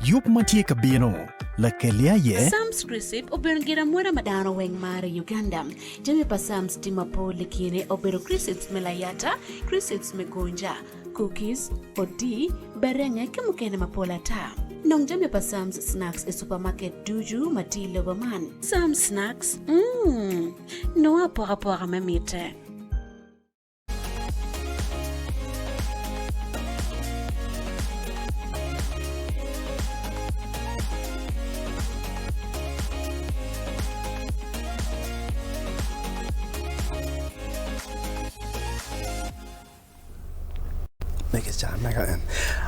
Yup matie kabino, la kelia ye. Sam's Crisip oberongira mwera madano weng mare Uganda. Jami pa Sam's timapo likine obero crisps melayata, crisps megonja, cookies, odi, berenge ke mukene mapola ta. Nong jami pa Sam's Snacks e supermarket duju mati lobaman. Sam's Snacks, noa pora mamite.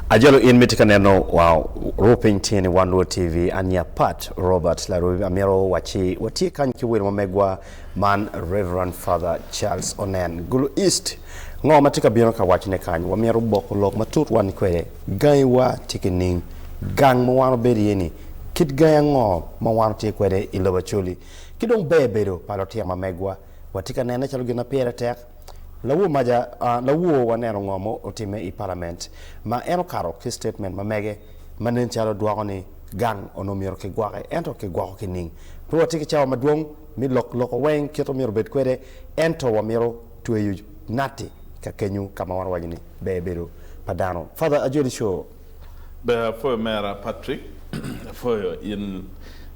Ajalo in mitikaneno wow roping tini One TV anya Pat Robert la omyero wati kanki wili mamegwa man Reverend Father Charles Onen Gulu East ngo matika bino ka wachine kanyi omyero boko lok matut wan kwede gai wa tikining gang mo wano bedi yeni kit gaya ngo mo wano tiki kwede iloba chuli kidong bebedo palotia mamegwa watika nene chalo gina piere tek lawu maja lawu wanero ngomo otime i parliament ma eno karo ki statement ma mege manen chalo duagoni gang onomiro ke gwake ento ke gwako ke ning pro tiki chawa maduong mi loko weng kito miro bet kwede ento wamiro tueyu nati ka kenyu kama wan wajini bebedo padano Father ajodi show be for mera Patrick for in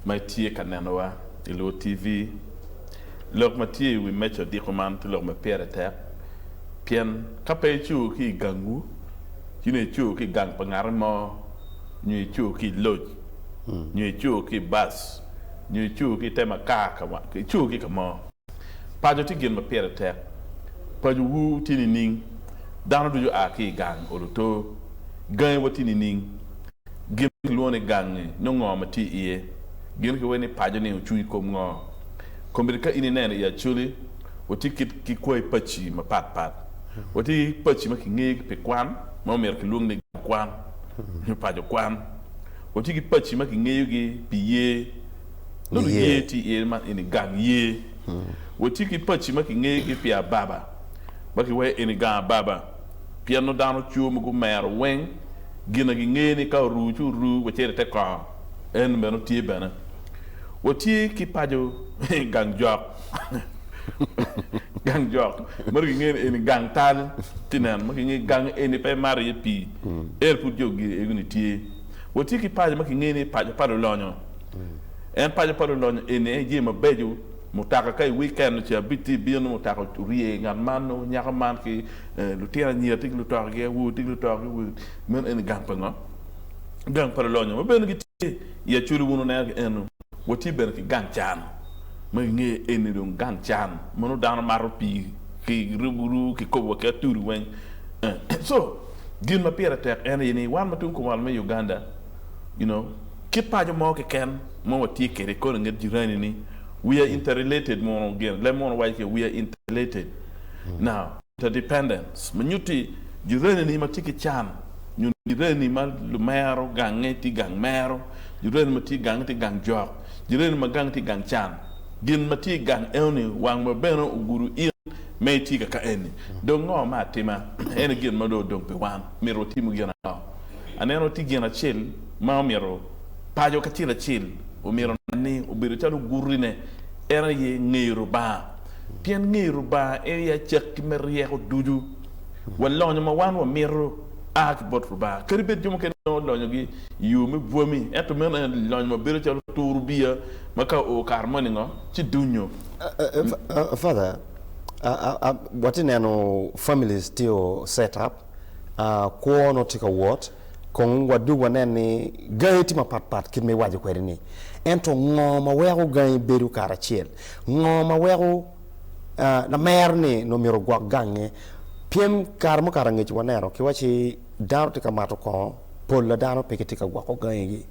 my tie kananoa ilo TV lok matie we met your dikoman to lok me pere tap pian kape chu ki gangu kine chu ki gang pangarmo ni chu ki loj ni chu ki bas ni chu ki tema ka kama ki chu ki kama pa jo ti gen ma pere te pa ju wu tini ning dano du a ki gang oloto gan wo tini ning gen luone gang no ngoma ti ie gen ko weni pa jo ne chu ko ngo kombirika ini nene ya chuli woti ki koy pachi ma pat woti pachi ma ki ngeg pe kwan ma mer ki lung ne kwan ni pa jo kwan woti ki pachi ma ki ngegi pi ye no ye ti e ma ini gang ye woti ki pachi ma ki ngegi pi baba ba ki we ini gang baba pi no dano chu mu go mer wen gina gi ngeni ka ru chu ru wotere te ka en me no ti bana woti ki pajo gang jok gang jok mar gi ngeen en gang tan tinan ma gi gang en pe mari pi pour jogi e guni tie woti ki pajo ma gi ngeen pajo paro lonyo en pajo paro lonyo en e jema beju mutaka kai weekend ci abiti bi no mutaka riye ngan manu nyaka man ki lu tira nyir tik lu tor ge wu tik lu tor wu men en gang pa ngo gang paro lonyo ma ben gi tie ya churu wonu na en woti ben ki gang chan ma nge eni don gang chan mono dano maro pi ki ruburu ki ko ka turu wen so gin ma pira tek eni ni wan matun ko wal me Uganda you know kit pa jo mo ke ken mo wati kere ko nge jirani ni we are interrelated mo again le mo wa ke we are interrelated now interdependence manyuti jirani ni matiki chan nyun jirani ma lu mero gangeti gang mero jirani mati gangeti gang jok jirani magang ti gang chan gin mati gang elni wang ma beno uguru in me ti ka eni do ngo ma tima eni gin ma do pe wan miro ti mu gina aneno ti gina chil ma miro pajo ka tira chil o miro ni o biro talu gurine era ye ngeiru ba pien ngeiru ba e ya chek merie ko duju wala ma wan wa miro ak bot ba keribet jumo ken lonyo gi yumi vomi eto men lonyo ma biro talu tour biya maka o karmoni ngo ci dunyo Father what in no family still set up ko no tika what kon wadu wanene gaiti ma pat kin me waji ko ni ento ngoma wego gai beru kara chiel ngoma wego na merni no miro gwa gange piem karmo karange ci wanero ki wachi daru tika mato ko pol la daru peketika gwa ko gai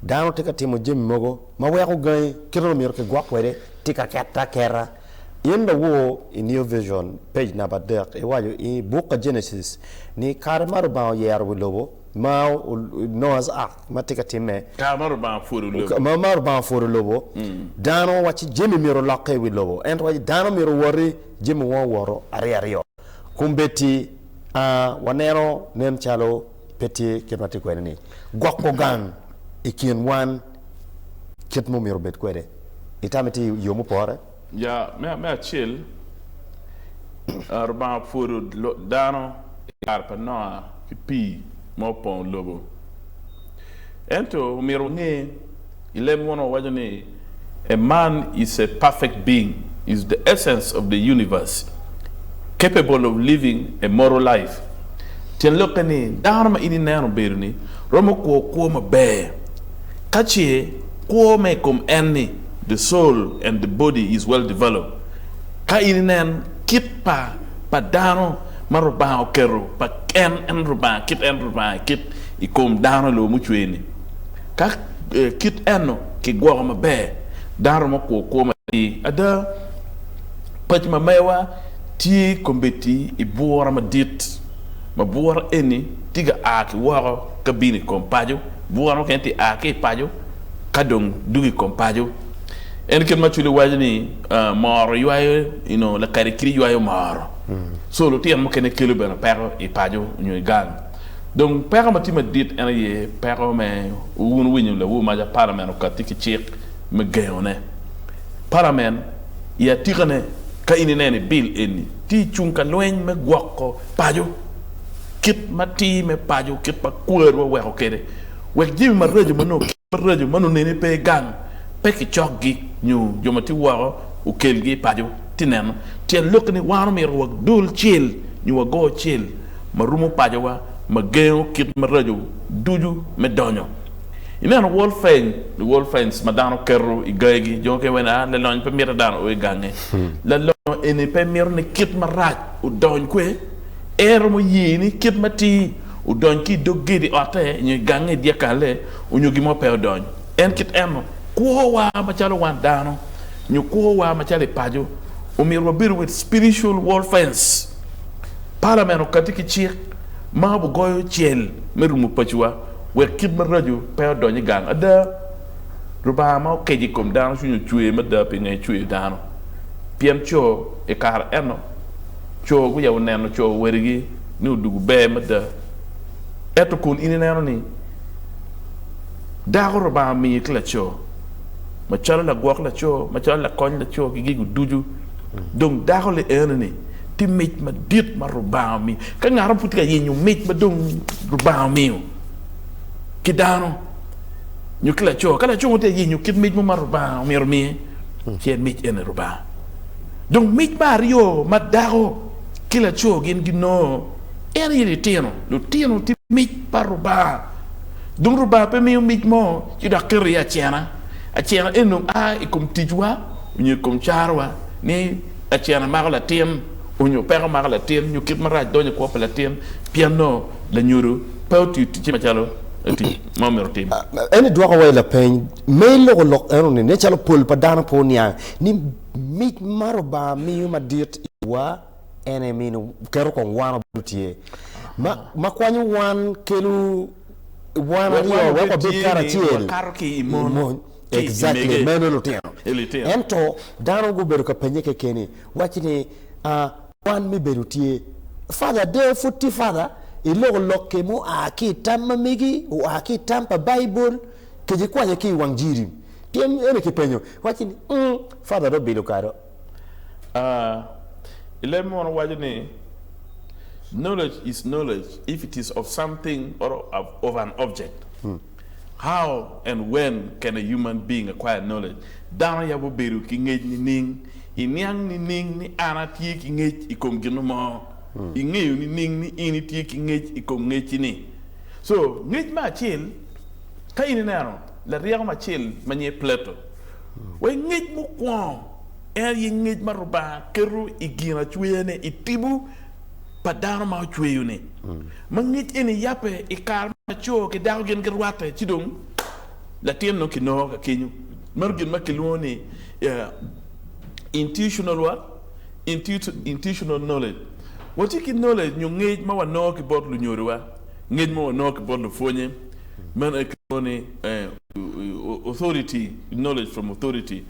dano tika timo jemi mogo ma weko gai kiro miro ke gwa kwede tika keta kera yenda wo in your vision page number there e wajo in book of Genesis ni karmaru ba yer wi lobo ma Noah's ark ma tika time karmaru ba furu lobo ma maru ba furu lobo dano wachi jemi miro lakke wi lobo ento waji dano miro wori jemi won woro ari kumbeti wanero nem chalo peti kemati kwene ni gwako gang Ikin wan kit mo miro bet kwede. Itamiti yomu pore. Ya me chill. Arba furu dano arpa no pi mo pon lobo. Ento miro nge ilem wono wajani a man is a perfect being, is the essence of the universe, capable of living a moral life. Tien lokani dano ma ini nano berni romo ko ma be. Kachi ko me kom enni. The soul and the body is well developed. Ka inen kit pa dano maruba okero pa en ruba kit ikom dano lo muchweni. Ka kit eno ki gwa ma be dano mo ko ma ada pach ma mewa ti kombeti ibora ma dit ma buora eni tiga aki waro kabini kompajo buora kenti aki pajo kadong dugi kompajo. En ken machuli wajini maro yuayo la karikiri yuayo maro so lo tiyan mukene kilo bena pero e pajo nyoy gang donc pero matima dit en ye pero me wun winyu la wu maja parlement ko tiki chik me gayone parlement ya tigane ka ini nene bil eni ti chunka loen me gwoko pajo kit mati me pajo kit pa kuer wo we okede we jimi marejo mano nene pe gang peki chokgi ñu jomati waro u kelgi pajo tinen tien lokni waro mi ro dul chil ñu wa go chil ma rumu pajo wa ma geo kit ma radio duju me donyo ina no wol fence madano kerro i gaygi jonke wena le lon pe mira dano o gange la lon ene pe mir ne kit ma raj u don kwe mo yini kit mati u don ki doggi di ote ñu gange diakale u ñu gi mo pe don en kit eno kuwa machalo wandano nyukuwa machale pajo umirwa biru with spiritual wall fence parliament katiki chik mabu goyo chel merumu pachwa we kid marajo pe donyi gang ada ruba ma keji kom dano sunyu chue mada pe ngai chue dano piem cho e kar eno cho gu yaw neno cho werigi ni dugu be mada eto kun ini neno ni dago ruba mi kla cho machala la gwok la cho machala la koñ la cho gi gu duju donc daxo le enani ti mit ma dit ma ruba mi ka ngaram putika yenyu mit ma dong ruba mi ki dano ñu kla cho kala cho te yenyu kit mit ma ruba mi mi chen mit en ruba donc mit ba rio ma daxo kila cho gen gi no en yeli tino lo tino ti mit pa ruba donc ruba pe mi mit mo ci da kriya chena a chena enum ikum tijwa unyu kum charwa ni a chena magla tiem unyu pera magla tiem ñu kit maraj doñu ko pala tiem piano la ñuru pawti ti machalo ti mamero tim Eni dwa ko way lapeny me lo eno ne chalo pol pa dana po nia ni mit maroba mi ma dit wa ene minu kero ko wana butie ma kwanyu wan kelu wana rio wa ko bikara tiel karki imon exactly meno lo tieno ento dano go beru ka penyeke keni wachini wan mi berutie father de futti father ilo lokke mo aki tamma migi o aki tampa bible keje kwanye ki wangjiri tiem ene Kipenyo wachini father do bilu karo ile mo wajini knowledge is knowledge if it is of something or of an object. How and when can a human being acquire knowledge? Dana ya beru ki ngej ni ning, inyang ni ning ni anati ki ngej ikom gino mo. Ingeyu ni ning ni initi ki ngej ikom ngej ni. So, ngej ma chil ka ini naro, la riang ma chil manye Plato. We ngej mo kwang, yi ngej maruba keru igina chwene itibu padano ma chweyu ni. Mangit ini yape ikar cho ke daw gen gerwate ci dong la tiem no ki no ka kenyu margin makiloni intuitional knowledge what you knowledge ñu ngej ma wa no ki bot lu ñori wa ngej ma wa no ki bot lu foñe man ak ni authority knowledge from authority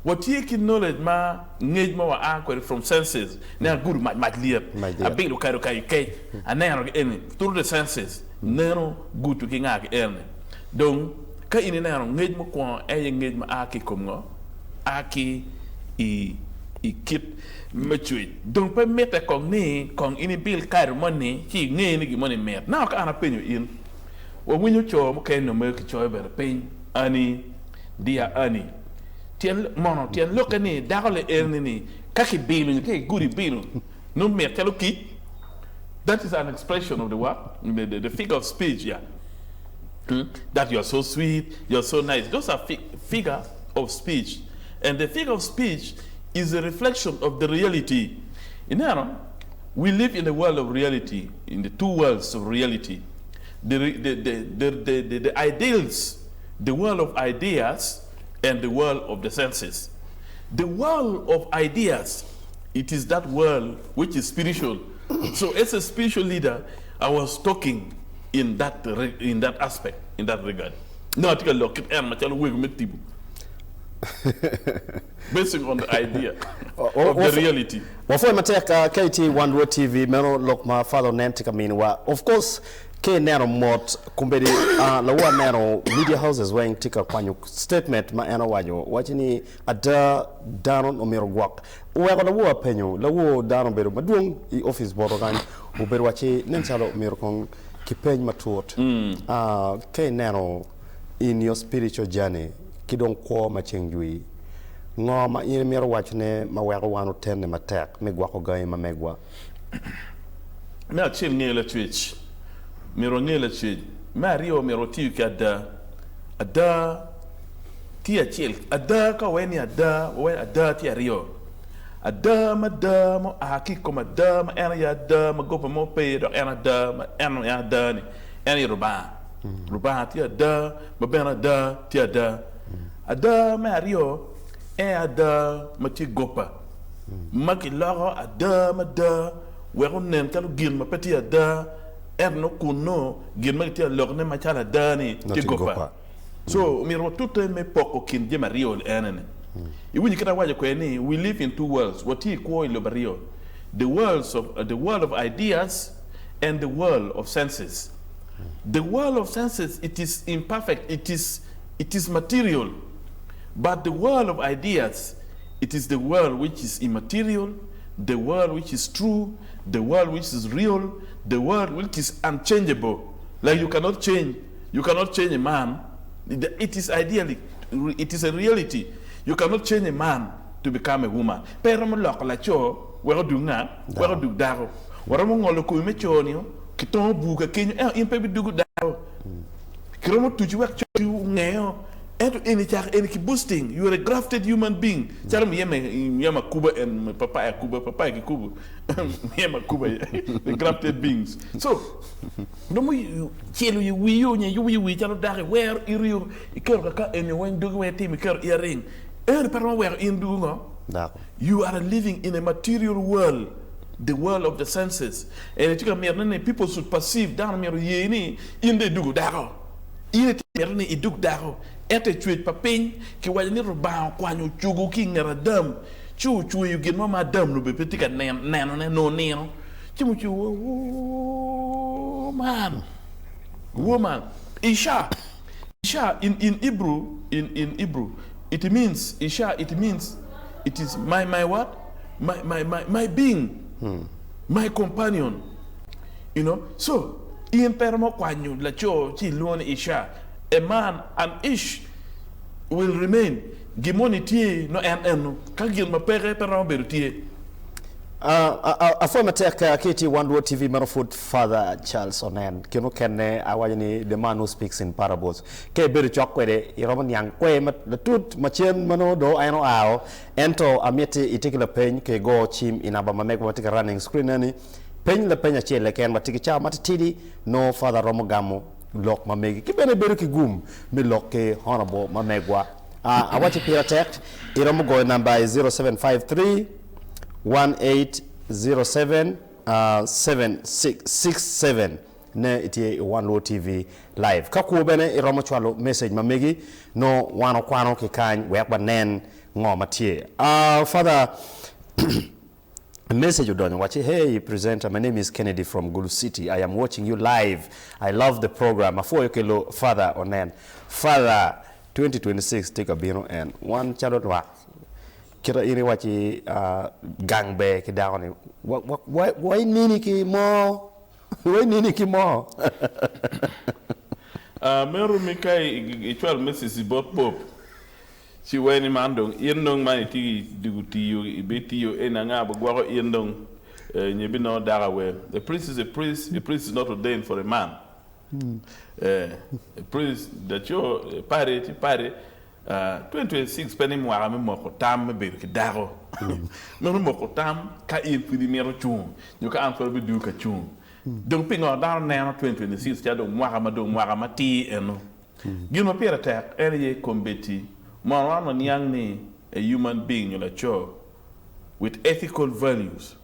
what you knowledge ma ngej ma wa acquire from senses na guru ma lier a big lu kay kay anero any through the senses nero gutu ki ngak erne donc ka ini na ngej mo ko e ngej ma aki komngo aki i kit mechui donc pe meta kong ni kong ini bil kair money chi nge ni gi money met na ka ana penyo in wo winyo cho mo ken no me ki cho be pen ani dia ani tien mono tien lokani dagole ernini kaki bilu ke guri bilu no met telo ki. That is an expression of the what? The figure of speech, yeah. That you're so sweet, you're so nice. Those are figure of speech. And the figure of speech is a reflection of the reality. You know, we live in a world of reality, in the two worlds of reality. The ideals, the world of ideas, and the world of the senses. The world of ideas, it is that world which is spiritual. So as a spiritual leader, I was talking in that aspect, in that regard. No, I take a look at basing on the idea of the reality. Wafo mateka KT One World TV meno look my father nantika meanwa. Of course, ke nero mot kumbedi lawa nero media houses wang tika kwanyu statement ma eno wajo wachini ada danon omyero gwok. Uwe kwa lawa penyo lawa danon beru maduong I office boro kan uberu wachi nensalo omyero kong Kipenyo matuot. Ke nero in your spiritual journey kidong kwa machengjui ngo ma ine mero wachne ma wego wanu tenne matek me gwako gai ma megwa me achil ngela twitch mero ngela twitch ma rio mero tiu ka ada ti achil ada ka weni ada ti rio ada mo aki koma ada ma era ya ada ma gopa mo pe do era ada ma eno ya ada ni eni ruba ti ada ma bena ada ti ada ada Mario ada mati gopa maki lago ada mada wero nen kalu gin ma peti ada erno kuno gin ma ti logne ma chala dani ti gopa so miro tutte me poko kin je Mario enen I wuni kita waje ko ni we live in two worlds what he ko ilo Mario the world of ideas and the world of senses. The world of senses, it is imperfect, it is material. But the world of ideas, it is the world which is immaterial, the world which is true, the world which is real, the world which is unchangeable. Like you cannot change a man. It is ideally, it is a reality. You cannot change a man to become a woman. Pero mo loko la cho, wero du nga, wero du daro. Wero mo ngolo ko me cho ni, kiton buka kenyo, impe bi dugu daro. Kiro mo tuju wek cho ngeo. And any boosting, you are a grafted human being. Tell me, yama kuba and papa kuba, yama kuba, the grafted beings. So, no more you tell you we tell that where you kerka and you went do where team ker earring. And parma where in doing you are living in a material world, the world of the senses. And it took people should perceive down me in the do daro. In it iduk daro. Ete chuit papin ki wajani ruba kwanyu chugu ki ngara dam chu yu gin mama dam no be petika nano no neno chimu chu woman isha in Hebrew it means isha it is my what my being my companion, you know. So in permo kwanyu la cho chi luon isha. A man and ish will remain. Gimoni tie no en kagil ma pere per berutie. A former tech KT One World TV Marfoot Father Charles Onen kino kenne awajani the man who speaks in parables. Ke beru chok kwede iroman yang kwe mat the tut machien mano do ayano ao ento amieti itikila pen ke go chim inabama mek watika running screen ani pen la penya chele ken watiki cha matitidi no Father Romogamo lock mamegi ki bene beru ki gum mi lock ke honorable mamegwa awachi pira text iromo go number 0753 1807 767 ne iti One World TV live kaku bene iromo chwalo message mamegi no wano kwano ki kany wek banen ngo matie Father A message udonyo wachi, hey presenter, my name is Kennedy from Gulu City. I am watching you live. I love the program. Afuoyo kelo Father Onen. Father 2026 take a bino and one chadot wa. Kira ini wachi gangbe kidaoni. Why nini ki mo? Why nini ki mo? Meru mikai ichwal Mrs. Bot Pop. Si weni mandong yendong mani ti digutiyo ibetiyo enanga bagwaro yendong nyebino darawe. The priest is a priest. A priest is not ordained for a man. A priest that you pare 2026 peni mwara me moko tam me ber daro. Me moko tam ka il pidi mero chung. You ka anfor bi du ka chung. Donc pingo dar na 2026 ya do mwara ma ti eno. Gino pere tak ere kombeti. Marano Nyang a human being you cho with ethical values.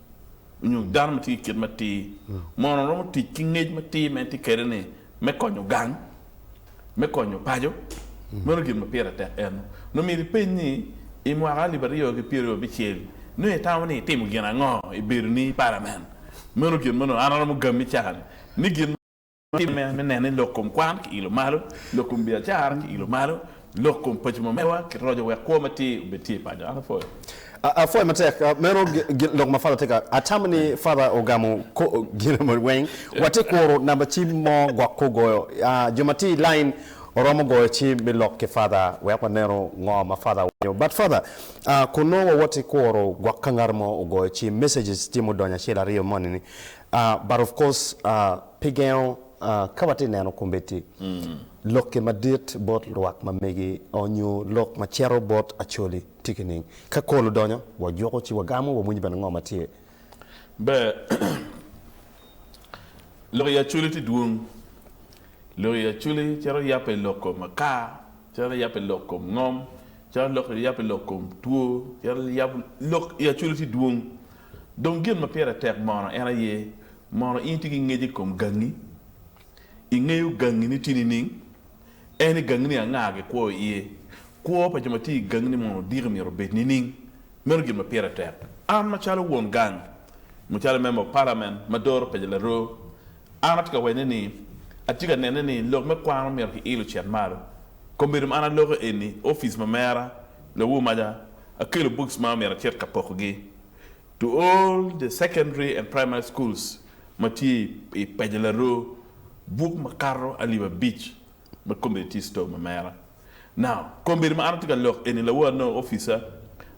You darmati kid mati, Marano teaching age mati menti kerene, mekonyo gang, mekonyo pajo, Murgim appear at that end. No me penny, Immaterial Barrio Piero Bichel, no a town a team again, a birni paraman. Murgim Mono, Anamo Gamichan, Nigin men locum quank, ilo malo, locum biachar, ilo malo. Lokum pajmo mewa ki rojo we komati beti paja afo afo matek mero lok ma fala teka atamni father ogamu ko gilmo weng wate koro namba chimo gwako goyo jumati line oromo goyo chi bilok ke father we panero ngo ma father but father kuno wate koro gwakangarmo goyo chi messages timo donya shela rio monini but of course pigeo kabati neno kumbeti loke madit bot luak mamegi onyu lok machero bot actually ticketing ka kolo donyo wa joko chi wagamo wa munyi bana ngoma tie be lo ya chuliti duong lo ya chuli chero yape loko maka chero yape loko ngom chero loko yape loko tuo chero yape lok ya chuliti duong donc gel ma pere tek mono era ye mono intigi ngeji kom gangi ingeyu gangi ni tinining eni gangi ni angage ko ye ko pa jamati gangi ni mo dirmi robet nining mergi ma pere tek am ma chalo won gang mo chalo memo parliament mador pe la ro amat ka wene ni atiga nene ni log me kwano mer ki ilu chen malo kombirum ana logo eni office ma mera le wo maja akelo books ma mer chet ka pokogi to all the secondary and primary schools mati e pejelaro book makaro aliba beach ma community store ma mera now kombirum ana tiga log eni le wo no officer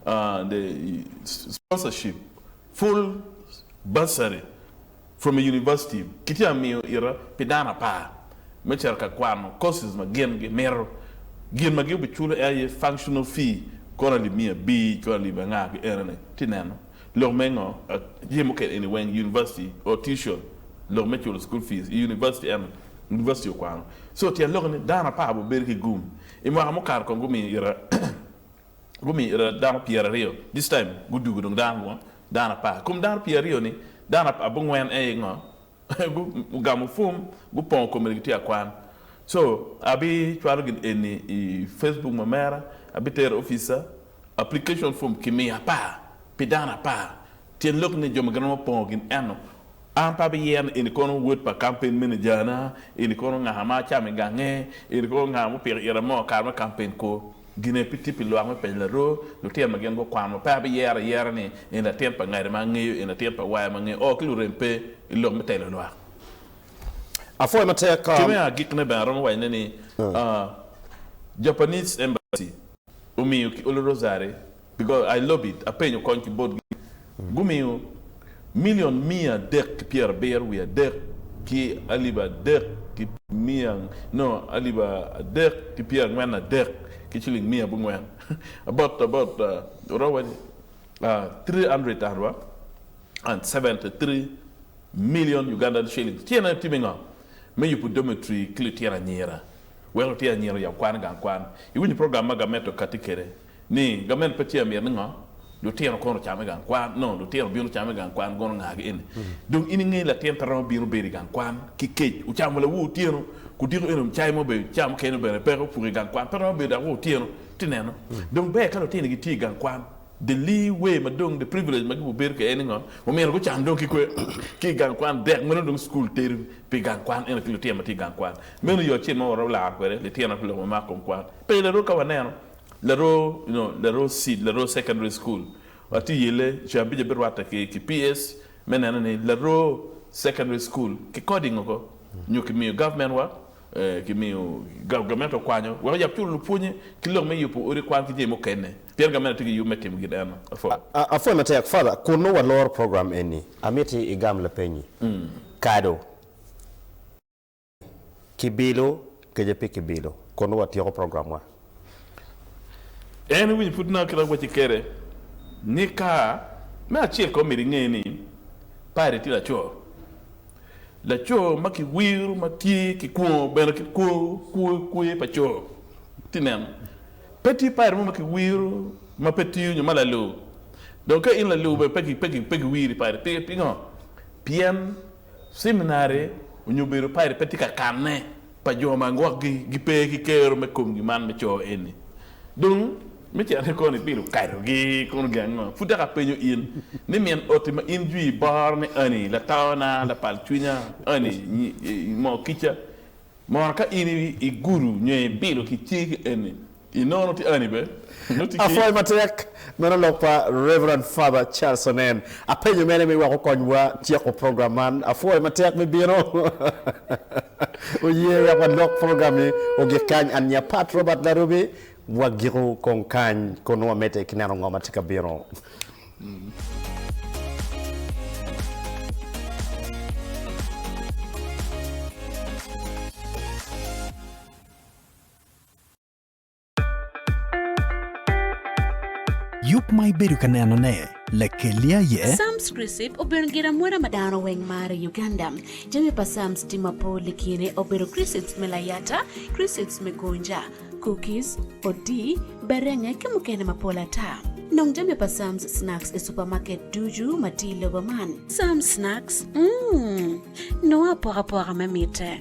the sponsorship full bursary from a university kitia mi ira pedana pa mecher ka kwano courses ma gen ge mero gen ma ge bichulo ay functional fee kora li mi bi kora li banga ge erane tineno lo mengo yemo ke anyway university or tuition lo mechulo school fees university and university kwano so tia lo ne dana pa bo berki gum e mo amokar ko gumi ira dana pierre rio this time gudu gudung dana pa kum dana pierre rio ni dana abungwen ngo gamu fum gu pon community akwan so abi twalugin eni Facebook mamera abi ter officer application form kimia pa pidana pa tien lok ne jom granmo pon gin eno an pa bi yen eni kono word pa campaign manager na eni kono nga ma chame gange eni kono nga mo per ira mo karma campaign ko gine piti pilo ang pe la ro no tem magen go kwam pa bi yera ni en la tempa ngare ma ngi en la tempa wa ma ngi o klu rempe lo mete lo wa afo mate ka kime a gikne ba ron wa ni Japanese embassy umi olo rosare because I love it apenyo konki bod gumi million mia dek pierre ber we dek ki aliba dek ki mia no aliba dek ki pierre ngwana dek kichiling mia bungwen about 373 million Ugandan shillings tiena timinga me you put dormitory klitiera nyera well tiera nyera ya kwan gan kwan iwini program magameto katikere ni gamen petia mi nga do tiera kono chame gan kwan no do tiera biunu chame gan kwan gono ngage in donc ini ngi la tiera taro biunu beri gan kwan kikej u chamala wu tiero ku diro enum chai mo be cham keno be pero pour gan kwan pero be da wu tiero tineno donc be kalo tieni gi ti gan kwan the leeway madong the privilege magi ber ke eningo o mer ko chandong ki gang kwan dek meno dong school ter pe gang kwan en ki lutia mati gang kwan meno yo chen mo ro la ko le tiana ko ma kom kwan pe le ro ka waneno le ro you know le ro seed le ro secondary school ati yele jambi je berwata ki PS menena ne le ro secondary school ki coding ko nyuki mi government wa ki mi government o kwanyo wa ya pulu punye ki lo me yupo ori kwan ki je mukene Pierre Gamel tigi you met him gidan afo mate father kuno wa lor program eni amiti igam lapeny kado kibilo kejepe kibilo kuno wa tiyo program wa eni wi putna kira ko tikere nika me achir ko mi ngeni pare ti la cho maki wiru mati ki ko ben ki ko pa cho tinem petit pare mo maki wiru ma petit ñu mala lo donc in la lo be pegi wiri pare pe pingo pien seminare ñu beru pare petit ka kanne pa joma ngok gi pe ki kero me kom gi man me cho eni donc mi ci ane ko ni bilu kairo gi ko gang fu da pe ñu in ni men otima indui bar ne ani la tawana la paltunya ani mo kicha mo ka ini i guru ñe bilu ki ci eni inono ti ani be afoy matek mena lokpa Reverend Father Charles Onen apenyo mene mi wako konywa tiako programman afoy matek mi bino o ye ya pa lok programi o ge kany anya pat Robert Larobe wagiro kon kany kono mete kinano ngoma tika bino Yup mai beru kaneno ne lekelia ye Sam's Crisip oberongira mwera madano weng mare Uganda. Jami pa Sam's timapo likine obero crisits melayata, crisits megonja, cookies, odi, berenge ke mukene mapola ta. Nong jami pa Sam's Snacks e supermarket duju matilo baman. Sam's Snacks, no apora mamite.